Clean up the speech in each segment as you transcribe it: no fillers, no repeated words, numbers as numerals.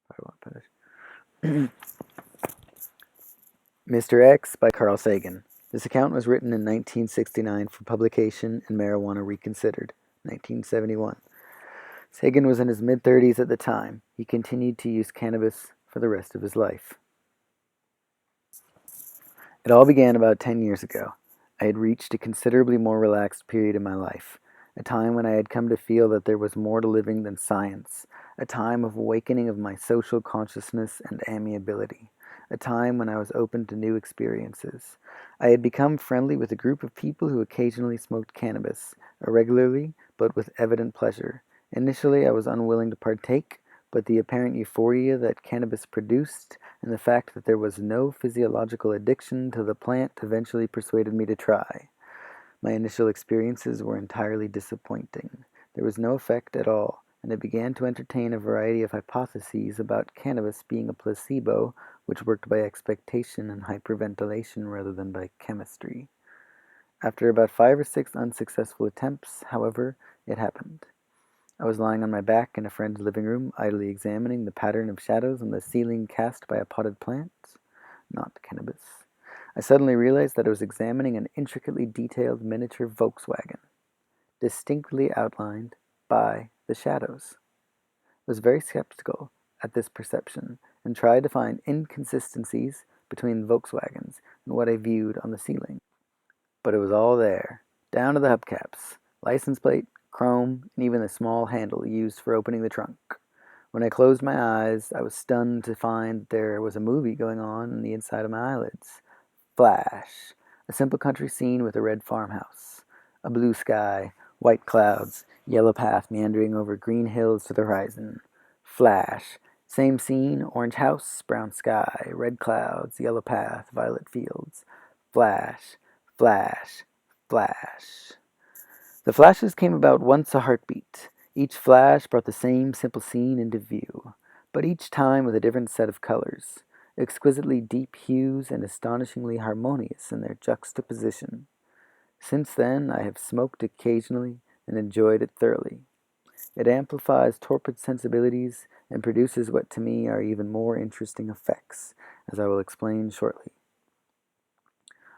Probably won't finish. Mr. X by Carl Sagan. This account was written in 1969 for publication in Marijuana Reconsidered, 1971. Sagan was in his mid-30s at the time. He continued to use cannabis for the rest of his life. It all began about 10 years ago. I had reached a considerably more relaxed period in my life, a time when I had come to feel that there was more to living than science, a time of awakening of my social consciousness and amiability, a time when I was open to new experiences. I had become friendly with a group of people who occasionally smoked cannabis, irregularly, but with evident pleasure. Initially, I was unwilling to partake, but the apparent euphoria that cannabis produced and the fact that there was no physiological addiction to the plant eventually persuaded me to try. My initial experiences were entirely disappointing. There was no effect at all, and I began to entertain a variety of hypotheses about cannabis being a placebo which worked by expectation and hyperventilation rather than by chemistry. After about 5 or 6 unsuccessful attempts, however, it happened. I was lying on my back in a friend's living room, idly examining the pattern of shadows on the ceiling cast by a potted plant, not cannabis. I suddenly realized that I was examining an intricately detailed miniature Volkswagen, distinctly outlined by the shadows. I was very skeptical at this perception and tried to find inconsistencies between Volkswagens and what I viewed on the ceiling. But it was all there, down to the hubcaps, license plate, chrome, and even the small handle used for opening the trunk. When I closed my eyes, I was stunned to find there was a movie going on the inside of my eyelids. Flash. A simple country scene with a red farmhouse. A blue sky, white clouds, yellow path meandering over green hills to the horizon. Flash. Same scene, orange house, brown sky, red clouds, yellow path, violet fields. Flash. Flash. Flash. The flashes came about once a heartbeat. Each flash brought the same simple scene into view, but each time with a different set of colors, exquisitely deep hues and astonishingly harmonious in their juxtaposition. Since then, I have smoked occasionally and enjoyed it thoroughly. It amplifies torpid sensibilities and produces what to me are even more interesting effects, as I will explain shortly.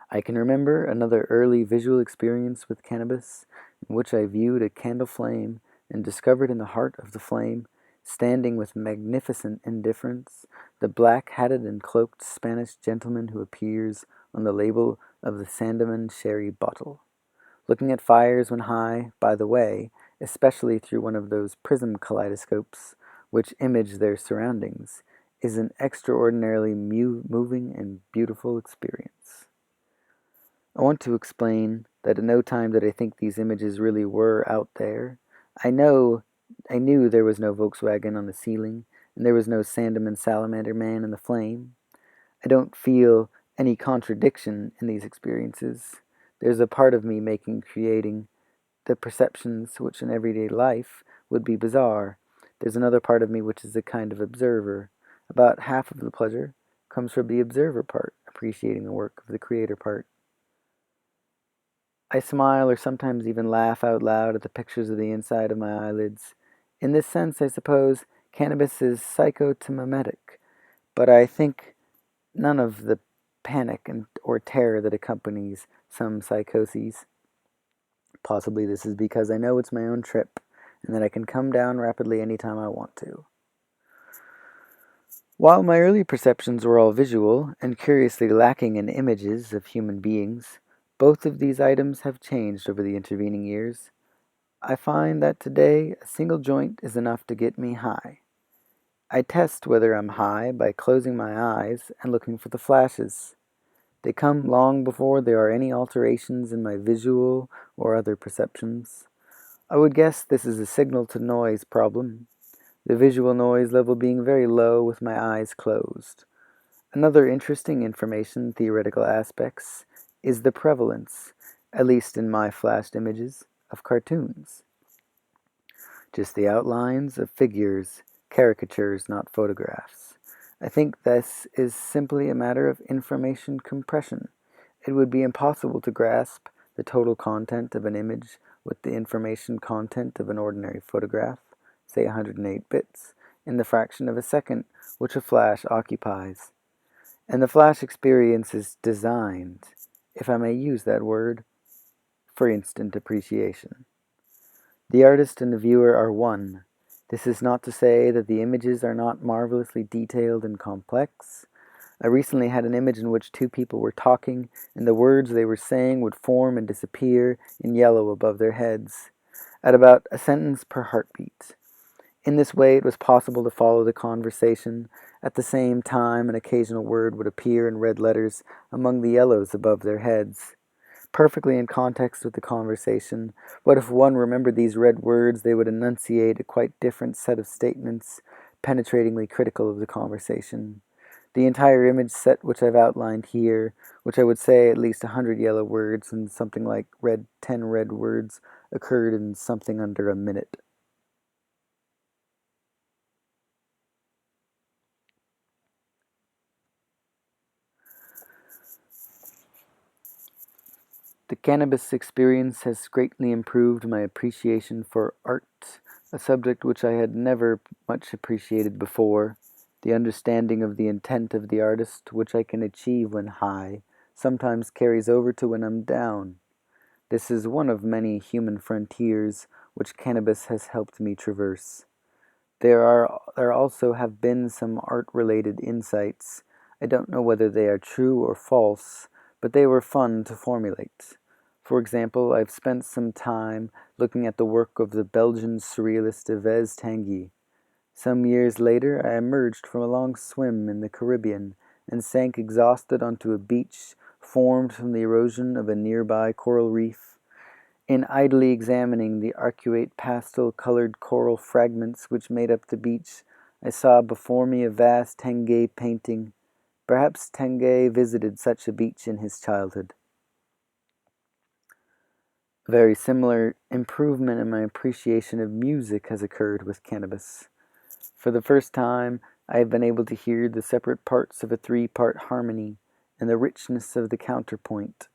I can remember another early visual experience with cannabis in which I viewed a candle flame and discovered in the heart of the flame, standing with magnificent indifference, the black-hatted and cloaked Spanish gentleman who appears on the label of the Sandeman sherry bottle. Looking at fires when high, by the way, especially through one of those prism kaleidoscopes which image their surroundings, is an extraordinarily moving and beautiful experience. I want to explain that at no time did I think these images really were out there. I know, I knew there was no Volkswagen on the ceiling, and there was no Sandeman salamander man in the flame. I don't feel any contradiction in these experiences. There's a part of me creating the perceptions which in everyday life would be bizarre. There's another part of me which is a kind of observer. About half of the pleasure comes from the observer part, appreciating the work of the creator part. I smile or sometimes even laugh out loud at the pictures of the inside of my eyelids. In this sense, I suppose, cannabis is psychotomimetic, but I think none of the panic or terror that accompanies some psychoses. Possibly this is because I know it's my own trip, and that I can come down rapidly anytime I want to. While my early perceptions were all visual, and curiously lacking in images of human beings, both of these items have changed over the intervening years. I find that today a single joint is enough to get me high. I test whether I'm high by closing my eyes and looking for the flashes. They come long before there are any alterations in my visual or other perceptions. I would guess this is a signal to noise problem, the visual noise level being very low with my eyes closed. Another interesting information theoretical aspects is the prevalence, at least in my flashed images, of cartoons. Just the outlines of figures, caricatures, not photographs. I think this is simply a matter of information compression. It would be impossible to grasp the total content of an image with the information content of an ordinary photograph, say 108 bits. in the fraction of a second which a flash occupies. And the flash experience is designed, if I may use that word, for instant appreciation. The artist and the viewer are one. This is not to say that the images are not marvelously detailed and complex. I recently had an image in which two people were talking, and the words they were saying would form and disappear in yellow above their heads, at about a sentence per heartbeat. In this way, it was possible to follow the conversation. At the same time, an occasional word would appear in red letters among the yellows above their heads. Perfectly in context with the conversation, what if one remembered these red words, they would enunciate a quite different set of statements, penetratingly critical of the conversation. The entire image set which I've outlined here, which I would say at least 100 yellow words and something like 10 red words, occurred in something under a minute. The cannabis experience has greatly improved my appreciation for art, a subject which I had never much appreciated before. The understanding of the intent of the artist, which I can achieve when high, sometimes carries over to when I'm down. This is one of many human frontiers which cannabis has helped me traverse. There also have been some art-related insights. I don't know whether they are true or false, but they were fun to formulate. For example, I've spent some time looking at the work of the Belgian surrealist Yves Tanguy. Some years later, I emerged from a long swim in the Caribbean and sank exhausted onto a beach formed from the erosion of a nearby coral reef. In idly examining the arcuate pastel-colored coral fragments which made up the beach, I saw before me a vast Tanguay painting. Perhaps Tanguay visited such a beach in his childhood. A very similar improvement in my appreciation of music has occurred with cannabis. For the first time, I have been able to hear the separate parts of a three-part harmony and the richness of the counterpoint.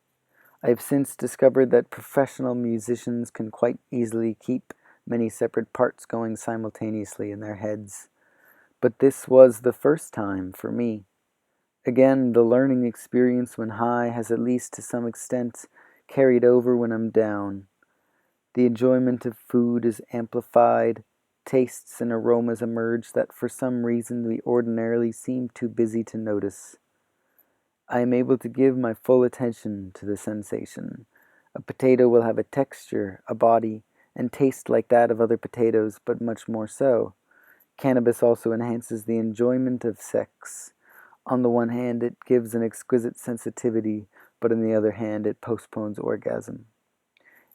I have since discovered that professional musicians can quite easily keep many separate parts going simultaneously in their heads. But this was the first time for me. Again, the learning experience when high has at least to some extent carried over when I'm down. The enjoyment of food is amplified. Tastes and aromas emerge that for some reason we ordinarily seem too busy to notice. I am able to give my full attention to the sensation. A potato will have a texture, a body, and taste like that of other potatoes, but much more so. Cannabis also enhances the enjoyment of sex. On the one hand, it gives an exquisite sensitivity, but on the other hand, it postpones orgasm.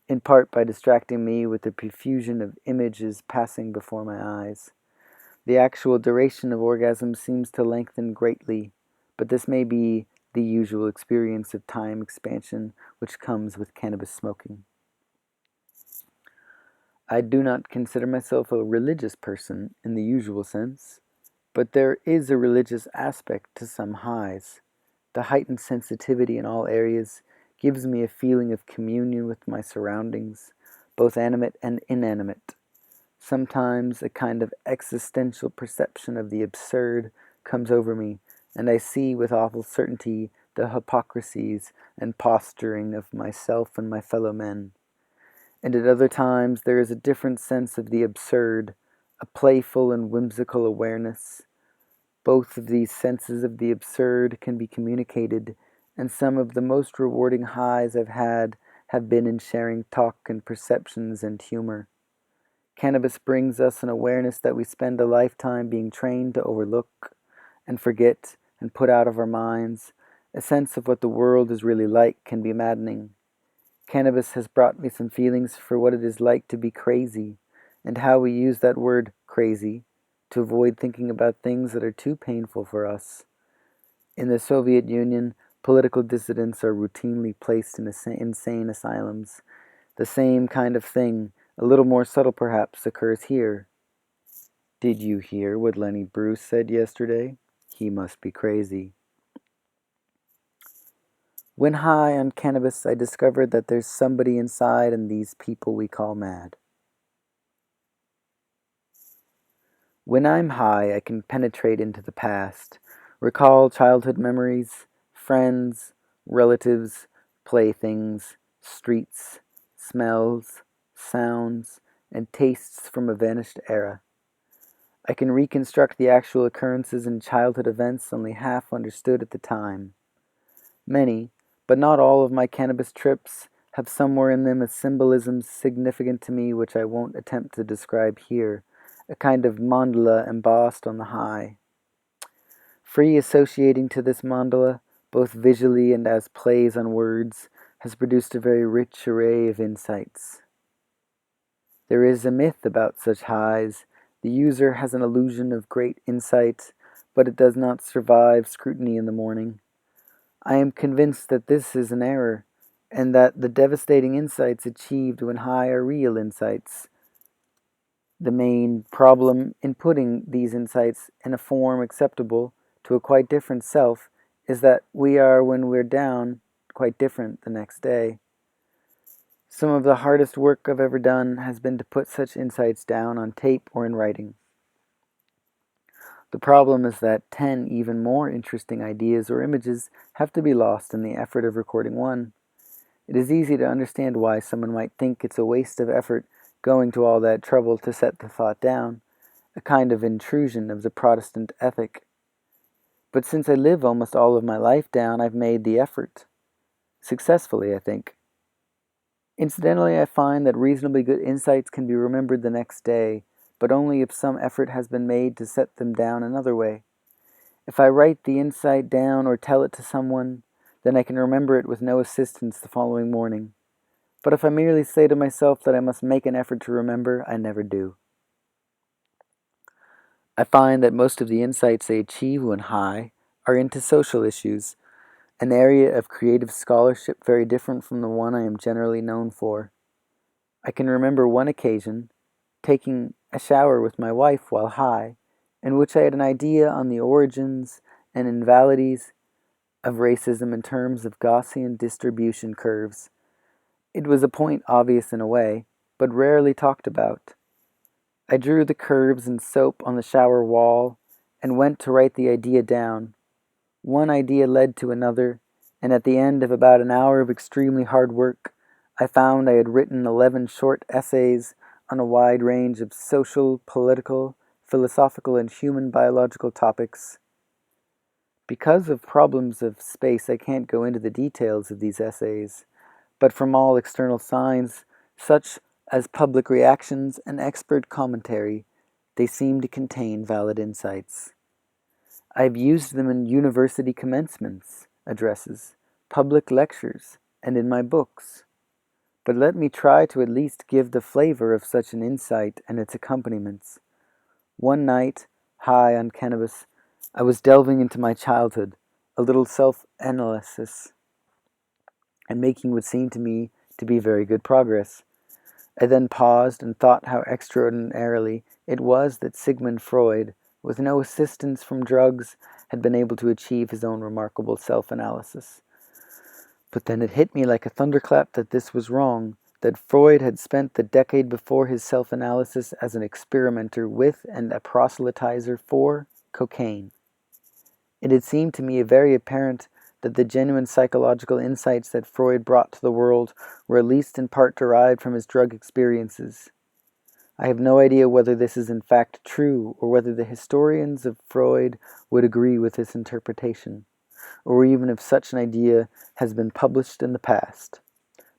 In part by distracting me with the profusion of images passing before my eyes. The actual duration of orgasm seems to lengthen greatly, but this may be the usual experience of time expansion which comes with cannabis smoking. I do not consider myself a religious person in the usual sense, but there is a religious aspect to some highs. The heightened sensitivity in all areas gives me a feeling of communion with my surroundings, both animate and inanimate. Sometimes a kind of existential perception of the absurd comes over me, and I see with awful certainty the hypocrisies and posturing of myself and my fellow men. And at other times there is a different sense of the absurd, a playful and whimsical awareness. Both of these senses of the absurd can be communicated, and some of the most rewarding highs I've had have been in sharing talk and perceptions and humor. Cannabis brings us an awareness that we spend a lifetime being trained to overlook and forget and put out of our minds. A sense of what the world is really like can be maddening. Cannabis has brought me some feelings for what it is like to be crazy, and how we use that word crazy to avoid thinking about things that are too painful for us. In the Soviet Union, political dissidents are routinely placed in insane asylums. The same kind of thing, a little more subtle perhaps, occurs here. Did you hear what Lenny Bruce said yesterday? He must be crazy. When high on cannabis, I discovered that there's somebody inside and these people we call mad. When I'm high, I can penetrate into the past, recall childhood memories, friends, relatives, playthings, streets, smells, sounds, and tastes from a vanished era. I can reconstruct the actual occurrences in childhood events only half understood at the time. Many, but not all of my cannabis trips have somewhere in them a symbolism significant to me which I won't attempt to describe here, a kind of mandala embossed on the high. Free associating to this mandala, both visually and as plays on words, has produced a very rich array of insights. There is a myth about such highs. The user has an illusion of great insight, but it does not survive scrutiny in the morning. I am convinced that this is an error, and that the devastating insights achieved when high are real insights. The main problem in putting these insights in a form acceptable to a quite different self is that we are, when we're down, quite different the next day. Some of the hardest work I've ever done has been to put such insights down on tape or in writing. The problem is that 10 even more interesting ideas or images have to be lost in the effort of recording one. It is easy to understand why someone might think it's a waste of effort going to all that trouble to set the thought down, a kind of intrusion of the Protestant ethic. But since I live almost all of my life down, I've made the effort. Successfully, I think. Incidentally, I find that reasonably good insights can be remembered the next day, but only if some effort has been made to set them down another way. If I write the insight down or tell it to someone, then I can remember it with no assistance the following morning. But if I merely say to myself that I must make an effort to remember, I never do. I find that most of the insights I achieve when high are into social issues, an area of creative scholarship very different from the one I am generally known for. I can remember one occasion, taking a shower with my wife while high, in which I had an idea on the origins and invalidities of racism in terms of Gaussian distribution curves. It was a point obvious in a way, but rarely talked about. I drew the curves in soap on the shower wall and went to write the idea down. One idea led to another, and at the end of about an hour of extremely hard work, I found I had written 11 short essays on a wide range of social, political, philosophical, and human biological topics. Because of problems of space, I can't go into the details of these essays, but from all external signs, such as public reactions and expert commentary, they seem to contain valid insights. I have used them in university commencements, addresses, public lectures, and in my books. But let me try to at least give the flavor of such an insight and its accompaniments. One night, high on cannabis, I was delving into my childhood, a little self-analysis, and making what seemed to me to be very good progress. I then paused and thought how extraordinarily it was that Sigmund Freud, with no assistance from drugs, had been able to achieve his own remarkable self-analysis. But then it hit me like a thunderclap that this was wrong, that Freud had spent the decade before his self-analysis as an experimenter with and a proselytizer for cocaine. It had seemed to me very apparent that the genuine psychological insights that Freud brought to the world were at least in part derived from his drug experiences. I have no idea whether this is in fact true, or whether the historians of Freud would agree with this interpretation, or even if such an idea has been published in the past.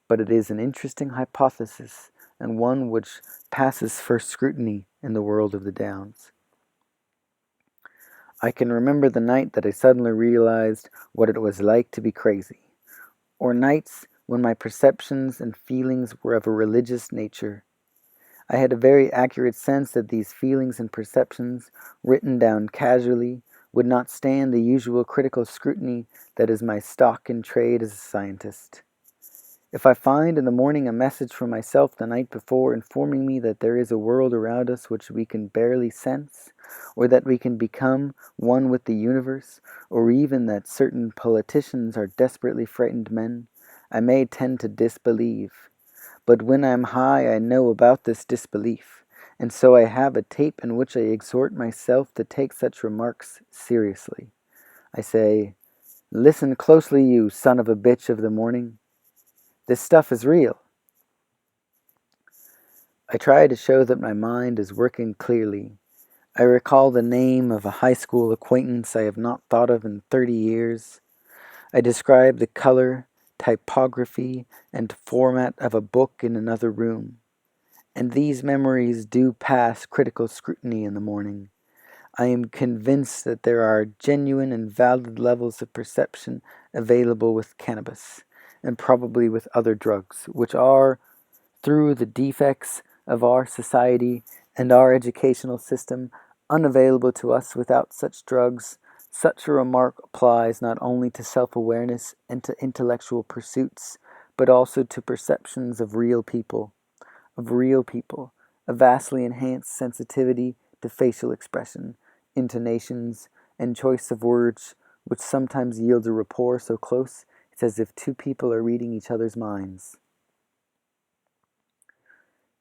But it is an interesting hypothesis, and one which passes for scrutiny in the world of the Downs. I can remember the night that I suddenly realized what it was like to be crazy, or nights when my perceptions and feelings were of a religious nature. I had a very accurate sense that these feelings and perceptions, written down casually, would not stand the usual critical scrutiny that is my stock in trade as a scientist. If I find in the morning a message from myself the night before informing me that there is a world around us which we can barely sense, or that we can become one with the universe, or even that certain politicians are desperately frightened men, I may tend to disbelieve. But when I am high, I know about this disbelief, and so I have a tape in which I exhort myself to take such remarks seriously. I say, "Listen closely, you son of a bitch of the morning. This stuff is real." I try to show that my mind is working clearly. I recall the name of a high school acquaintance I have not thought of in 30 years. I describe the color, typography, and format of a book in another room. And these memories do pass critical scrutiny in the morning. I am convinced that there are genuine and valid levels of perception available with cannabis, and probably with other drugs, which are, through the defects of our society and our educational system, unavailable to us without such drugs. Such a remark applies not only to self-awareness and to intellectual pursuits, but also to perceptions of real people, a vastly enhanced sensitivity to facial expression, intonations, and choice of words, which sometimes yields a rapport so close it's as if two people are reading each other's minds.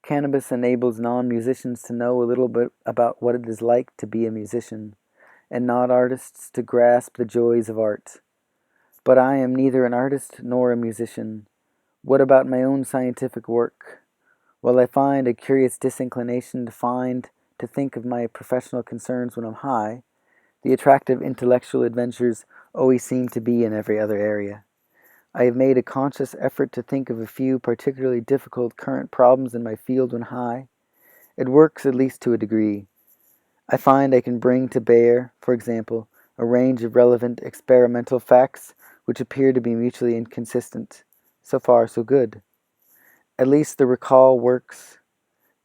Cannabis enables non-musicians to know a little bit about what it is like to be a musician, and not artists to grasp the joys of art. But I am neither an artist nor a musician. What about my own scientific work? Well, I find a curious disinclination to think of my professional concerns when I'm high. The attractive intellectual adventures always seem to be in every other area. I have made a conscious effort to think of a few particularly difficult current problems in my field when high. It works, at least to a degree. I find I can bring to bear, for example, a range of relevant experimental facts which appear to be mutually inconsistent. So far, so good. At least the recall works.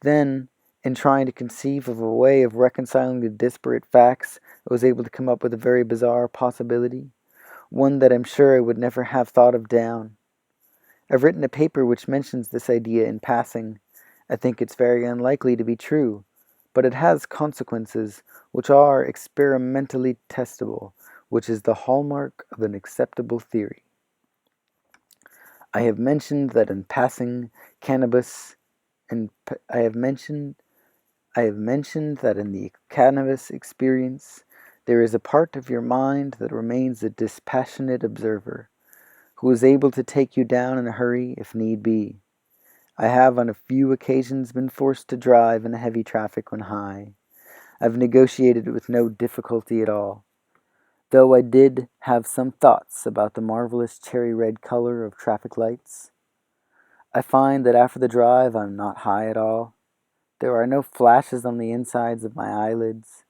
Then, in trying to conceive of a way of reconciling the disparate facts, I was able to come up with a very bizarre possibility, one that I'm sure I would never have thought of down. I've written a paper which mentions this idea in passing. I think it's very unlikely to be true, but it has consequences which are experimentally testable, which is the hallmark of an acceptable theory. I have mentioned that in passing cannabis, and I have mentioned that in the cannabis experience, there is a part of your mind that remains a dispassionate observer, who is able to take you down in a hurry if need be. I have on a few occasions been forced to drive in heavy traffic when high. I've negotiated it with no difficulty at all, though I did have some thoughts about the marvelous cherry red color of traffic lights. I find that after the drive I'm not high at all. There are no flashes on the insides of my eyelids.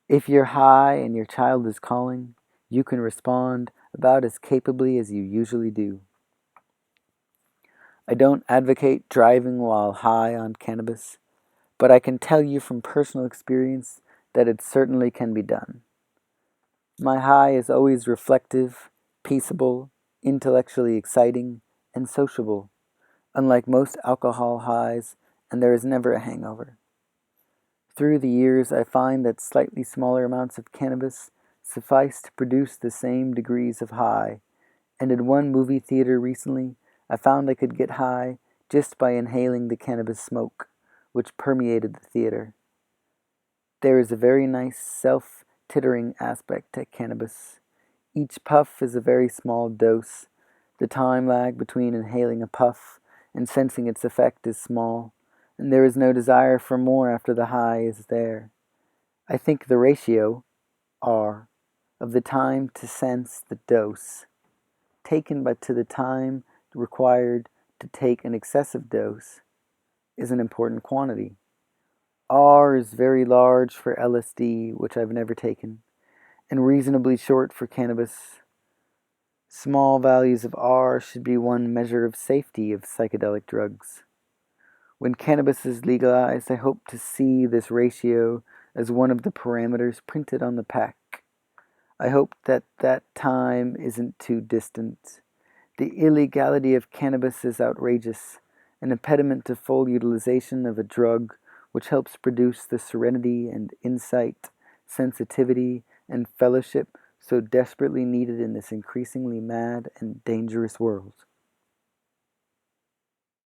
If you're high and your child is calling, you can respond about as capably as you usually do. I don't advocate driving while high on cannabis, but I can tell you from personal experience that it certainly can be done. My high is always reflective, peaceable, intellectually exciting, and sociable, unlike most alcohol highs, and there is never a hangover. Through the years, I find that slightly smaller amounts of cannabis suffice to produce the same degrees of high, and in one movie theater recently, I found I could get high just by inhaling the cannabis smoke, which permeated the theater. There is a very nice self-tittering aspect to cannabis. Each puff is a very small dose. The time lag between inhaling a puff and sensing its effect is small, and there is no desire for more after the high is there. I think the ratio, R, of the time to sense the dose, taken but to the time required to take an excessive dose, is an important quantity. R is very large for LSD, which I've never taken, and reasonably short for cannabis. Small values of R should be one measure of safety of psychedelic drugs. When cannabis is legalized, I hope to see this ratio as one of the parameters printed on the pack. I hope that that time isn't too distant. The illegality of cannabis is outrageous, an impediment to full utilization of a drug which helps produce the serenity and insight, sensitivity, and fellowship so desperately needed in this increasingly mad and dangerous world.